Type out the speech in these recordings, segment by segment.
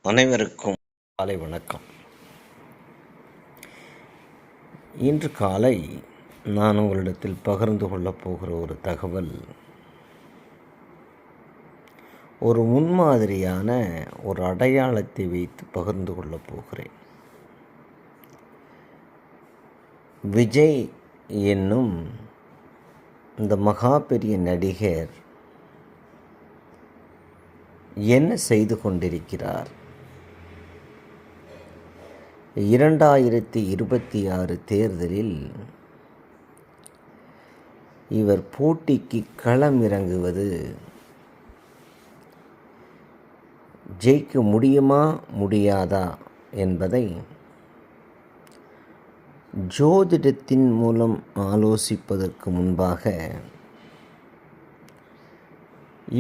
அனைவருக்கும் காலை வணக்கம். இன்று காலை நான் உங்களிடத்தில் பகிர்ந்து கொள்ளப் போகிற ஒரு தகவல் ஒரு முன்மாதிரியான ஒரு அடையாளத்தை வைத்து பகிர்ந்து கொள்ளப் போகிறேன். விஜய் என்னும் இந்த மகா பெரிய நடிகர் என்ன செய்து கொண்டிருக்கிறார்? 2026 தேர்தலில் இவர் போட்டிக்கு களமிறங்குவது ஜெயிக்க முடியுமா முடியாதா என்பதை ஜோதிடத்தின் மூலம் ஆலோசிப்பதற்கு முன்பாக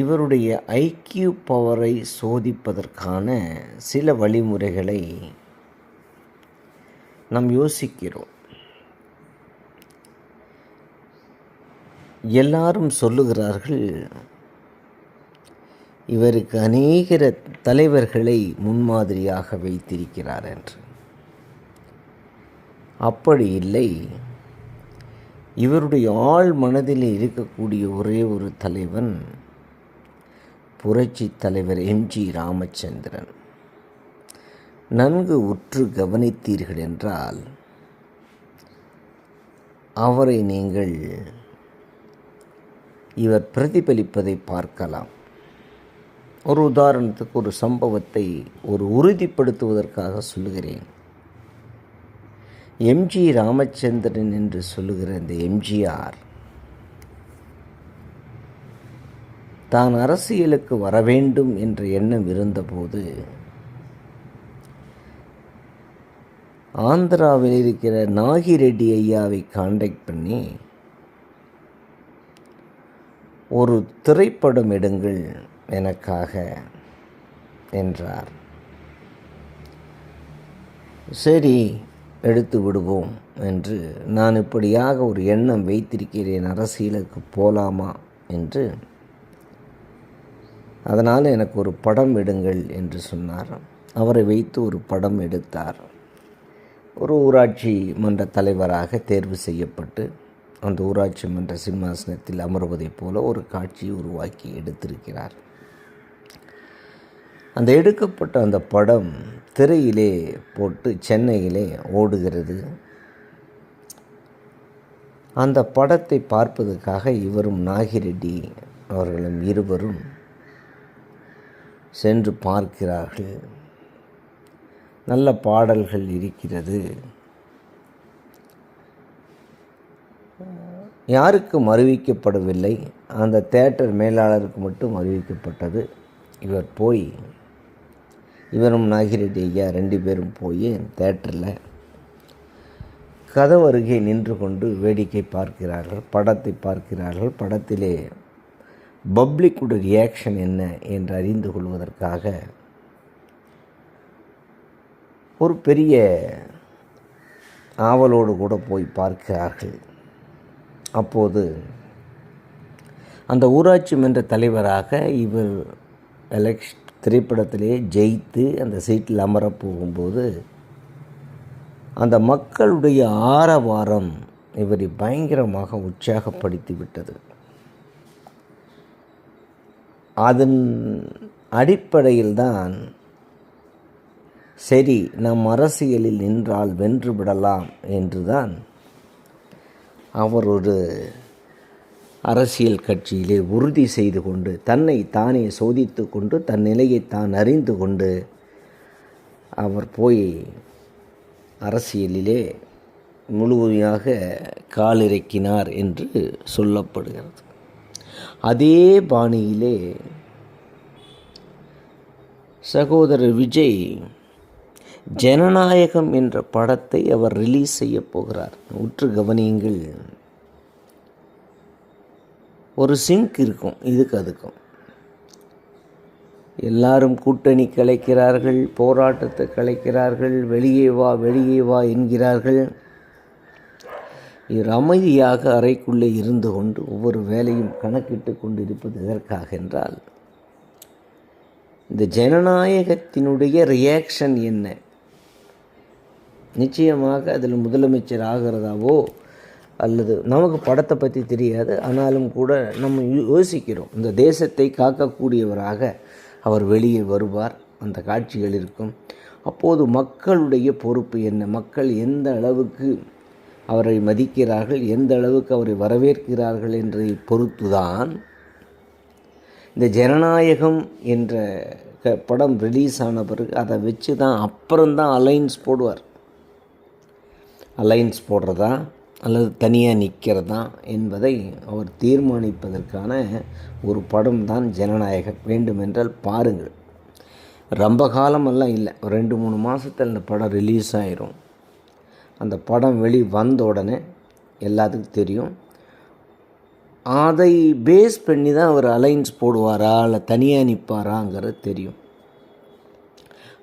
இவருடைய ஐக்கியூ பவரை சோதிப்பதற்கான சில வழிமுறைகளை நாம் யோசிக்கிறோம். எல்லாரும் சொல்லுகிறார்கள், இவருக்கு அநேக தலைவர்களை முன்மாதிரியாக வைத்திருக்கிறார் என்று. அப்படி இல்லை. இவருடைய ஆழ் மனதில் இருக்கக்கூடிய ஒரே ஒரு தலைவன் புரட்சி தலைவர் எம்ஜி ராமச்சந்திரன். நன்கு உற்று கவனித்தீர்கள் என்றால் அவரை நீங்கள் இவர் பிரதிபலிப்பதை பார்க்கலாம். ஒரு உதாரணத்துக்கு ஒரு சம்பவத்தை ஒரு உறுதிப்படுத்துவதற்காக சொல்லுகிறேன். எம்ஜி ராமச்சந்திரன் என்று சொல்லுகிற இந்த எம்ஜிஆர் தான் அரசியலுக்கு வர வேண்டும் என்ற எண்ணம் இருந்தபோது ஆந்திராவில் இருக்கிற நாகிரெட்டி ஐயாவை காண்டாக்ட் பண்ணி ஒரு திரைப்படம் எடுங்கள் எனக்காக என்றார். சரி, எடுத்து விடுவோம் என்று நான் இப்படியாக ஒரு எண்ணம் வைத்திருக்கிறேன், அரசியலுக்கு போலாமா என்று. அதனால் எனக்கு ஒரு படம் எடுங்கள் என்று சொன்னார். அவரை வைத்து ஒரு படம் எடுத்தார். ஒரு ஊராட்சி மன்ற தலைவராக தேர்வு செய்யப்பட்டு அந்த ஊராட்சி மன்ற சிம்மாசனத்தில் அமர்வதைப் போல ஒரு காட்சியை உருவாக்கி எடுத்திருக்கிறார். அந்த எடுக்கப்பட்ட அந்த படம் திரையிலே போட்டு சென்னையிலே ஓடுகிறது. அந்த படத்தை பார்ப்பதற்காக இவரும் நாகிரெட்டி அவர்களும் இருவரும் சென்று பார்க்கிறார்கள். நல்ல பாடல்கள் இருக்கிறது. யாருக்கும் அறிவிக்கப்படவில்லை, அந்த தியேட்டர் மேலாளருக்கு மட்டும் அறிவிக்கப்பட்டது. இவர் போய், இவரும் நாகிரெட்டி ஐயா 2 பேரும் போய் தியேட்டரில் கதவு அருகே நின்று கொண்டு வேடிக்கை பார்க்கிறார்கள், படத்தை பார்க்கிறார்கள். படத்திலே பப்ளிக்குடைய ரியாக்ஷன் என்ன என்று அறிந்து கொள்வதற்காக ஒரு பெரிய ஆவலோடு கூட போய் பார்க்கிறார்கள். அப்போது அந்த ஊராட்சி மன்ற தலைவராக இவர் திரைப்படத்திலே ஜெயித்து அந்த சீட்டில் அமரப் போகும்போது அந்த மக்களுடைய ஆரவாரம் இவரை பயங்கரமாக உற்சாகப்படுத்தி விட்டது. அதன் அடிப்படையில்தான் சரி, நம் அரசியலில் நின்றால் வென்றுவிடலாம் என்றுதான் அவர் ஒரு அரசியல் கட்சியிலே உறுதி செய்து கொண்டு தன்னை தானே சோதித்து கொண்டு தன் நிலையை தான் அறிந்து கொண்டு அவர் போய் அரசியலிலே முழுமையாக காலிறக்கினார் என்று சொல்லப்படுகிறது. அதே பாணியிலே சகோதரர் விஜய் ஜனநாயகம் என்ற படத்தை அவர் ரிலீஸ் செய்ய போகிறார். உற்று கவனியுங்கள். ஒரு சிங்க் இருக்கும் இதுக்கு அதுக்கும். எல்லாரும் கூட்டணி கலைக்கிறார்கள், போராட்டத்தை கலைக்கிறார்கள், வெளியே வா வெளியே வா என்கிறார்கள். இவர் அமைதியாக அறைக்குள்ளே இருந்து கொண்டு ஒவ்வொரு வேலையும் கணக்கிட்டு கொண்டிருப்பது எதற்காக என்றால், இந்த ஜனநாயகத்தினுடைய ரியாக்ஷன் என்ன? நிச்சயமாக அதில் முதலமைச்சர் ஆகிறதாவோ அல்லது நமக்கு படத்தை பற்றி தெரியாது, ஆனாலும் கூட நம்ம யோசிக்கிறோம் இந்த தேசத்தை காக்கக்கூடியவராக அவர் வெளியே வருவார், அந்த காட்சிகள் இருக்கும். அப்போது மக்களுடைய பொறுப்பு என்ன? மக்கள் எந்த அளவுக்கு அவரை மதிக்கிறார்கள், எந்த அளவுக்கு அவரை வரவேற்கிறார்கள் என்பதை பொறுத்துதான் இந்த ஜனநாயகம் என்ற படம் ரிலீஸ் ஆன பிறகு அதை வச்சு தான் அப்புறம்தான் அலைன்ஸ் போடுவார். அலைன்ஸ் போடுறதா அல்லது தனியாக நிற்கிறதா என்பதை அவர் தீர்மானிப்பதற்கான ஒரு படம் தான் ஜனநாயகம். வேண்டுமென்றால் பாருங்கள். ரொம்ப காலமெல்லாம் இல்லை, 2-3 மாதத்தில் அந்த படம் ரிலீஸ் ஆகிரும். அந்த படம் வந்த உடனே எல்லாத்துக்கும் தெரியும். அதை பேஸ் பண்ணி தான் அவர் அலைன்ஸ் போடுவாரா இல்லை தனியாக நிற்பாராங்கிறது தெரியும்.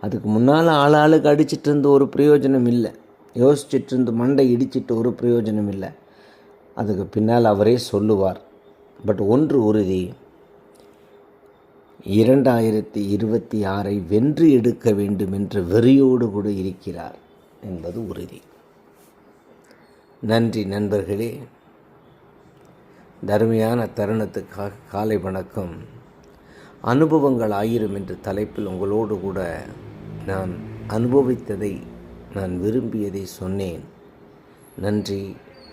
அதுக்கு முன்னால் ஆளுக்கு அடிச்சிட்டு இருந்த ஒரு பிரயோஜனம் இல்லை, யோசிச்சுட்டு இருந்து மண்டை இடிச்சிட்டு ஒரு பிரயோஜனம் இல்லை. அதுக்கு பின்னால் அவரே சொல்லுவார். பட் ஒன்று உறுதி, 2026 வென்று எடுக்க வேண்டும் என்ற வெறியோடு கூட இருக்கிறார் என்பது உறுதி. நன்றி நண்பர்களே. தருமையான தருணத்துக்காக காலை வணக்கம். அனுபவங்கள் 1000 என்ற தலைப்பில் உங்களோடு கூட நான் அனுபவித்ததை, நான் விரும்பியதை சொன்னேன். நன்றி,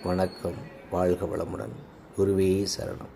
வணக்கம், வாழ்க வளமுடன். குருவே சரணம்.